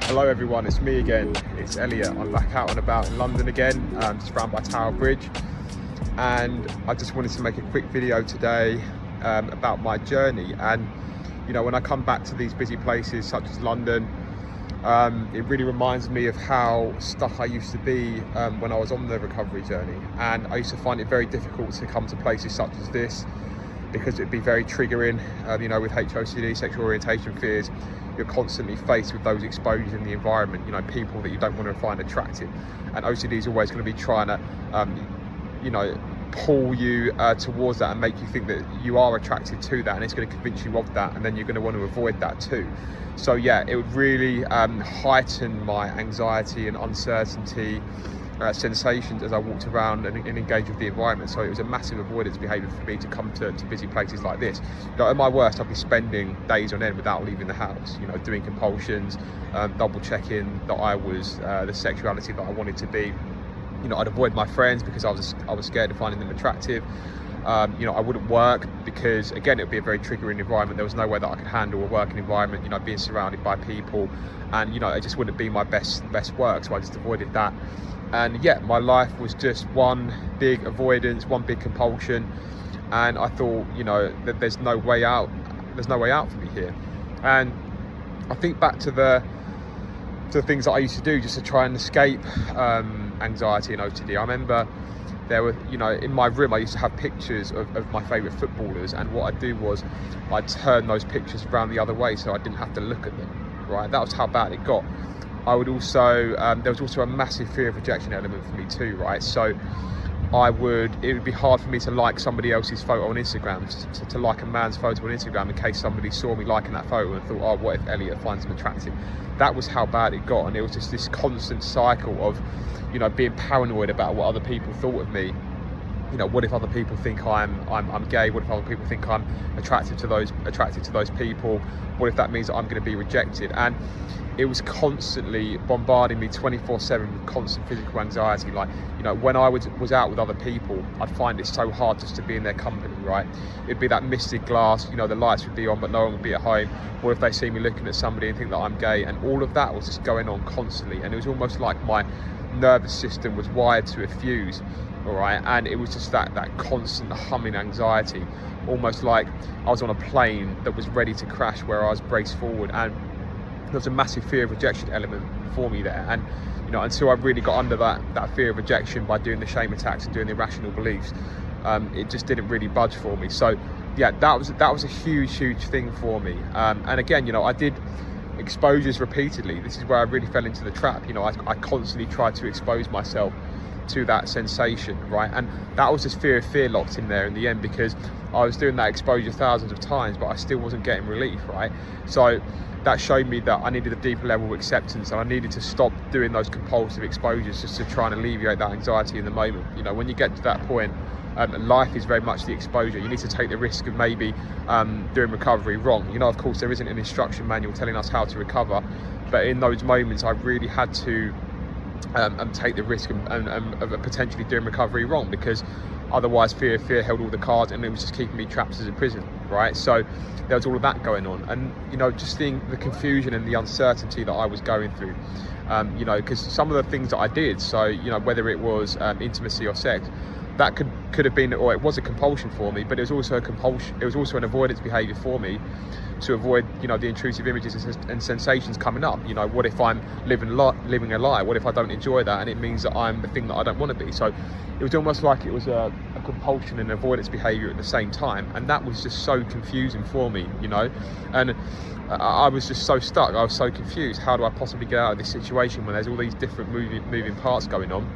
Hello everyone, it's me again, it's Elliott. I'm back out and about in London again, just around by Tower Bridge, and I just wanted to make a quick video today about my journey. And you know, when I come back to these busy places such as London, it really reminds me of how stuck I used to be when I was on the recovery journey, and I used to find it very difficult to come to places such as this because it'd be very triggering. You know, with HOCD, sexual orientation fears, you're constantly faced with those exposures in the environment, you know, people that you don't want to find attractive, and OCD is always going to be trying to you know, pull you towards that and make you think that you are attracted to that, and it's going to convince you of that, and then you're going to want to avoid that too. So yeah, it would really heighten my anxiety and uncertainty sensations as I walked around and engaged with the environment. So it was a massive avoidance behaviour for me to come to busy places like this. You know, at my worst, I'd be spending days on end without leaving the house, you know, doing compulsions, double checking that I was the sexuality that I wanted to be. You know, I'd avoid my friends because I was scared of finding them attractive. You know, I wouldn't work because, again, it would be a very triggering environment. There was no way that I could handle a working environment, you know, being surrounded by people, and you know, it just wouldn't be my best work. So I just avoided that. And yeah, my life was just one big avoidance, one big compulsion, and I thought, you know, that there's no way out for me here. And I think back to the things that I used to do just to try and escape anxiety and OCD. I remember there were, you know, in my room I used to have pictures of my favourite footballers, and what I'd do was I'd turn those pictures around the other way so I didn't have to look at them, right? That was how bad it got. I would also, there was also a massive fear of rejection element for me too, right? So it would be hard for me to like somebody else's photo on Instagram, to like a man's photo on Instagram in case somebody saw me liking that photo and thought, oh, what if Elliott finds him attractive? That was how bad it got, and it was just this constant cycle of, you know, being paranoid about what other people thought of me. You know, what if other people think I'm gay? What if other people think I'm attracted to those people? What if that means that I'm going to be rejected? And it was constantly bombarding me 24/7 with constant physical anxiety. Like, you know, when I was out with other people, I'd find it so hard just to be in their company, right? It'd be that misted glass, you know, the lights would be on but no one would be at home. What if they see me looking at somebody and think that I'm gay? And all of that was just going on constantly, and it was almost like my nervous system was wired to a fuse. All right, and it was just that constant humming anxiety, almost like I was on a plane that was ready to crash, where I was braced forward, and there was a massive fear of rejection element for me there. And you know, until I really got under that fear of rejection by doing the shame attacks and doing the irrational beliefs, it just didn't really budge for me. So yeah, that was a huge thing for me. And again, you know, I did exposures repeatedly. This is where I really fell into the trap. You know, I constantly tried to expose myself to that sensation, right? And that was just fear locked in there in the end, because I was doing that exposure thousands of times, but I still wasn't getting relief, right? So that showed me that I needed a deeper level of acceptance, and I needed to stop doing those compulsive exposures just to try and alleviate that anxiety in the moment. You know, when you get to that point, life is very much the exposure. You need to take the risk of maybe doing recovery wrong. You know, of course, there isn't an instruction manual telling us how to recover, but in those moments I really had to take the risk of potentially doing recovery wrong, because otherwise fear held all the cards, and it was just keeping me trapped as a prison, right? So there was all of that going on, and you know, just seeing the confusion and the uncertainty that I was going through, you know, because some of the things that I did, so you know, whether it was intimacy or sex, that could have been, or it was a compulsion for me, but it was also a compulsion. It was also an avoidance behaviour for me to avoid, you know, the intrusive images and sensations coming up. You know, what if I'm living a lie? What if I don't enjoy that, and it means that I'm the thing that I don't want to be? So it was almost like it was a compulsion and avoidance behaviour at the same time, and that was just so confusing for me, you know. And I was just so stuck. I was so confused. How do I possibly get out of this situation when there's all these different moving parts going on?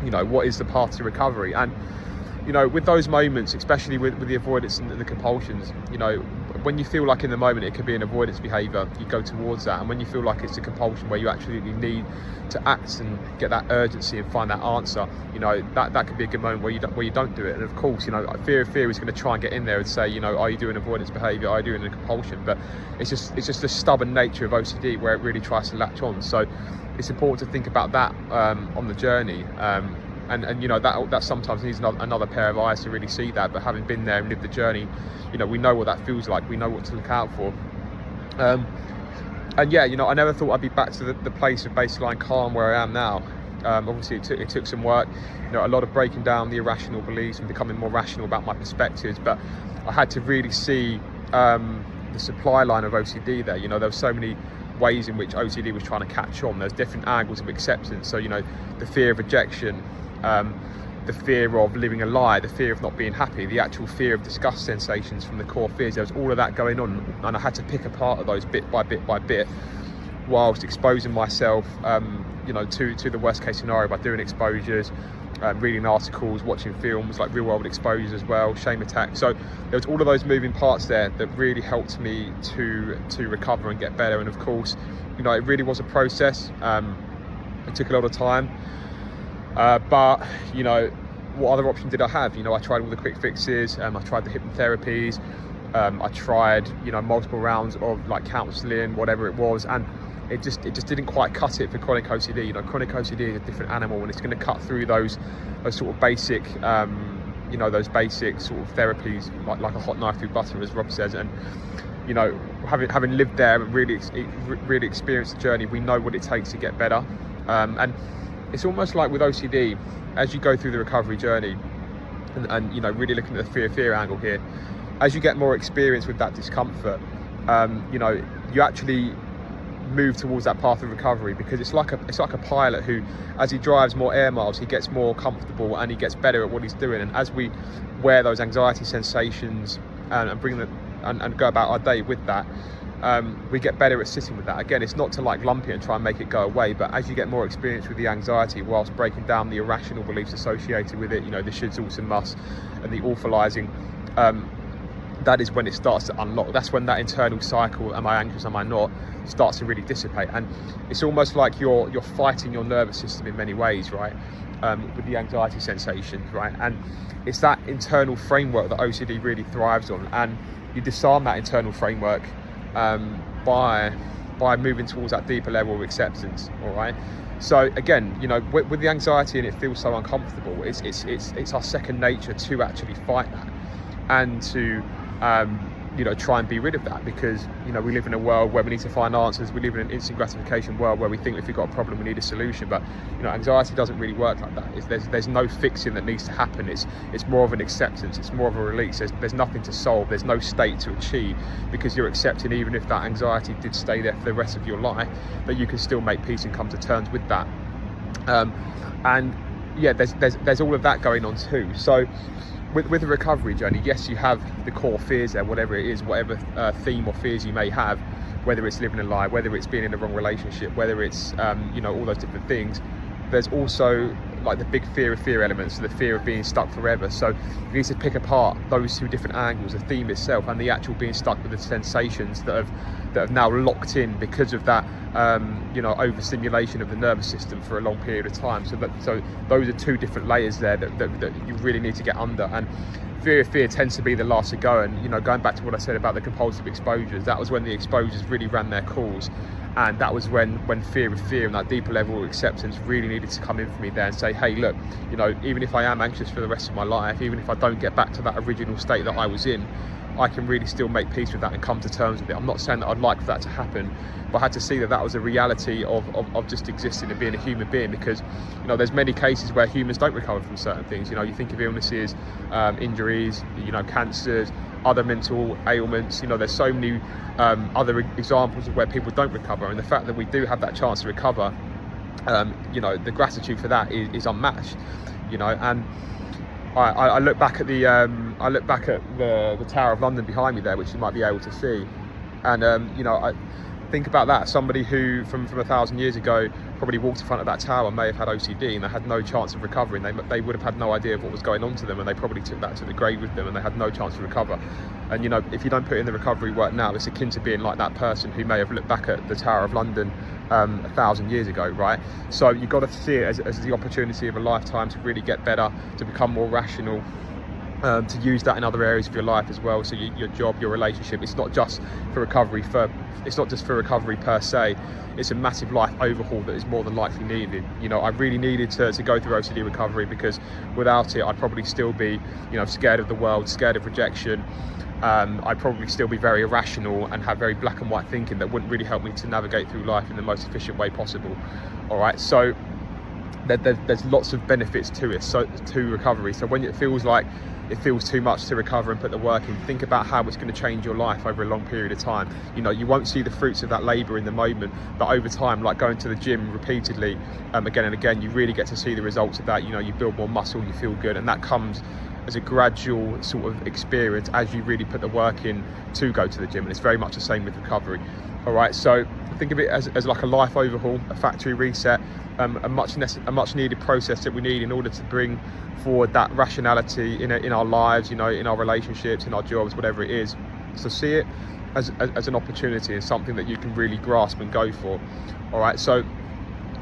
You know, what is the path to recovery? And you know, with those moments, especially with the avoidance and the compulsions, you know, when you feel like in the moment it could be an avoidance behaviour, you go towards that. And when you feel like it's a compulsion where you actually need to act and get that urgency and find that answer, you know, that could be a good moment where you don't do it. And of course, you know, fear is going to try and get in there and say, you know, are you doing avoidance behaviour? Are you doing a compulsion? But it's just the stubborn nature of OCD where it really tries to latch on. So it's important to think about that on the journey. And you know, that sometimes needs another pair of eyes to really see that. But having been there and lived the journey, you know, we know what that feels like. We know what to look out for. And yeah, you know, I never thought I'd be back to the place of baseline calm where I am now. Obviously it took some work, you know, a lot of breaking down the irrational beliefs and becoming more rational about my perspectives, but I had to really see the supply line of OCD there. You know, there were so many ways in which OCD was trying to catch on. There's different angles of acceptance. So, you know, the fear of rejection, the fear of living a lie, the fear of not being happy, the actual fear of disgust sensations from the core fears. There was all of that going on, and I had to pick apart of those bit by bit by bit, whilst exposing myself, you know, to the worst case scenario by doing exposures, reading articles, watching films, like real world exposures as well, shame attack. So there was all of those moving parts there that really helped me to recover and get better. And of course, you know, it really was a process. It took a lot of time, but you know, what other option did I have? You know, I tried all the quick fixes, I tried the hypnotherapies, I tried, you know, multiple rounds of like counselling, whatever it was, and it just didn't quite cut it for chronic OCD. You know, chronic OCD is a different animal, and it's going to cut through those sort of basic, you know, those basic sort of therapies like a hot knife through butter, as Rob says. And you know, having lived there and really experienced the journey, we know what it takes to get better. And it's almost like with OCD, as you go through the recovery journey, and you know, really looking at the fear angle here, as you get more experience with that discomfort, you know, you actually move towards that path of recovery, because it's like a pilot who, as he drives more air miles, he gets more comfortable and he gets better at what he's doing. And as we wear those anxiety sensations and bring them and go about our day with that, we get better at sitting with that. Again, it's not to like lump it and try and make it go away, but as you get more experience with the anxiety, whilst breaking down the irrational beliefs associated with it, you know, the shoulds, oughts and musts, and the awfulizing, that is when it starts to unlock. That's when that internal cycle, am I anxious, am I not, starts to really dissipate. And it's almost like you're fighting your nervous system in many ways, right, with the anxiety sensations, right? And it's that internal framework that OCD really thrives on, and you disarm that internal framework by moving towards that deeper level of acceptance. All right, so again, you know, with the anxiety and it feels so uncomfortable, it's our second nature to actually fight that and to you know, try and be rid of that, because you know, we live in a world where we need to find answers. We live in an instant gratification world where we think if we've got a problem we need a solution, but you know, anxiety doesn't really work like that. There's no fixing that needs to happen. It's more of an acceptance, it's more of a release. There's nothing to solve, there's no state to achieve, because you're accepting, even if that anxiety did stay there for the rest of your life, that you can still make peace and come to terms with that. And yeah, there's all of that going on too. So with the recovery journey, yes, you have the core fears there, whatever it is, whatever theme or fears you may have, whether it's living a lie, whether it's being in the wrong relationship, whether it's you know, all those different things. There's also like the big fear of fear elements, so the fear of being stuck forever. So you need to pick apart those two different angles, the theme itself and the actual being stuck with the sensations that have now locked in because of that you know, overstimulation of the nervous system for a long period of time. So those are two different layers there that you really need to get under. And fear of fear tends to be the last to go. And you know, going back to what I said about the compulsive exposures, that was when the exposures really ran their course. And that was when fear of fear and that deeper level of acceptance really needed to come in for me there and say, hey, look, you know, even if I am anxious for the rest of my life, even if I don't get back to that original state that I was in, I can really still make peace with that and come to terms with it. I'm not saying that I'd like for that to happen, but I had to see that was a reality of just existing and being a human being, because, you know, there's many cases where humans don't recover from certain things. You know, you think of illnesses, injuries, you know, cancers, other mental ailments. You know, there's so many other examples of where people don't recover, and the fact that we do have that chance to recover, you know, the gratitude for that is unmatched. You know, and I look back at the Tower of London behind me there, which you might be able to see, and you know, I think about that. Somebody who from 1,000 years ago probably walked in front of that tower may have had OCD, and they had no chance of recovering. They would have had no idea of what was going on to them, and they probably took that to the grave with them, and they had no chance to recover. And you know, if you don't put in the recovery work now, it's akin to being like that person who may have looked back at the Tower of London 1,000 years ago, right? So you've got to see it as the opportunity of a lifetime to really get better, to become more rational, to use that in other areas of your life as well. So your job, your relationship, it's not just for recovery per se. It's a massive life overhaul that is more than likely needed. You know, I really needed to go through OCD recovery, because without it, I'd probably still be, you know, scared of the world, scared of rejection. I'd probably still be very irrational and have very black and white thinking that wouldn't really help me to navigate through life in the most efficient way possible. All right, so there's lots of benefits to it, to recovery. So when it feels like it feels too much to recover and put the work in, think about how it's going to change your life over a long period of time. You know, you won't see the fruits of that labor in the moment, but over time, like going to the gym repeatedly, again and again, you really get to see the results of that. You know, you build more muscle, you feel good, and that comes as a gradual sort of experience as you really put the work in to go to the gym. And it's very much the same with recovery. All right, so think of it as like a life overhaul, a factory reset, a much needed process that we need in order to bring forward that rationality in our lives, you know, in our relationships, in our jobs, whatever it is. So see it as an opportunity and something that you can really grasp and go for. All right, so,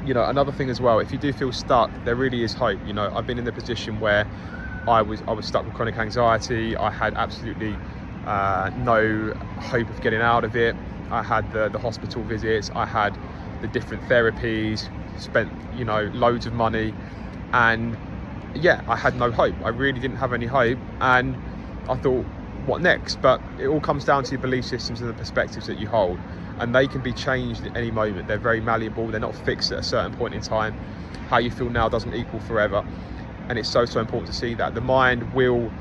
you know, another thing as well, if you do feel stuck, there really is hope. You know, I've been in the position where I was stuck with chronic anxiety. I had absolutely no hope of getting out of it. I had the hospital visits, I had the different therapies, spent, you know, loads of money, and yeah, I had no hope. I really didn't have any hope, and I thought, what next? But it all comes down to your belief systems and the perspectives that you hold, and they can be changed at any moment. They're very malleable, they're not fixed at a certain point in time. How you feel now doesn't equal forever, and it's so important to see that. The mind will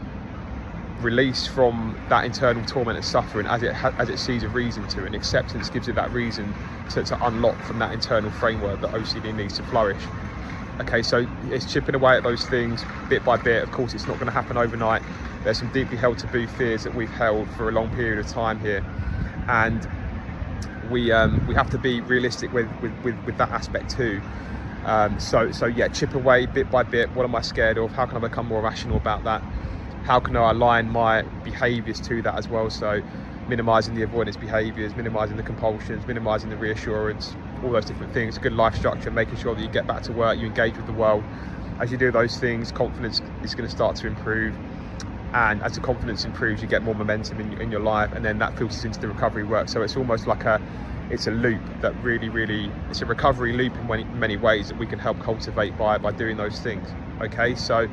release from that internal torment and suffering as it sees a reason to, and acceptance gives it that reason to unlock from that internal framework that OCD needs to flourish. Okay, so it's chipping away at those things bit by bit. Of course, it's not going to happen overnight. There's some deeply held taboo fears that we've held for a long period of time here, and we have to be realistic with that aspect too. So yeah, chip away bit by bit. What am I scared of? How can I become more rational about that? How can I align my behaviours to that as well? So minimising the avoidance behaviours, minimising the compulsions, minimising the reassurance, all those different things. Good life structure, making sure that you get back to work, you engage with the world. As you do those things, confidence is going to start to improve, and as the confidence improves, you get more momentum in your life, and then that filters into the recovery work. So it's almost like it's a loop that really, it's a recovery loop in many ways that we can help cultivate by doing those things. Okay, so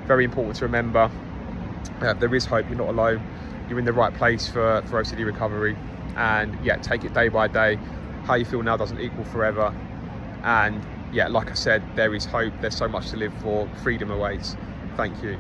very important to remember, there is hope. You're not alone. You're in the right place for OCD recovery, and yeah, take it day by day. How you feel now doesn't equal forever, and yeah, like I said, there is hope. There's so much to live for. Freedom awaits. Thank you.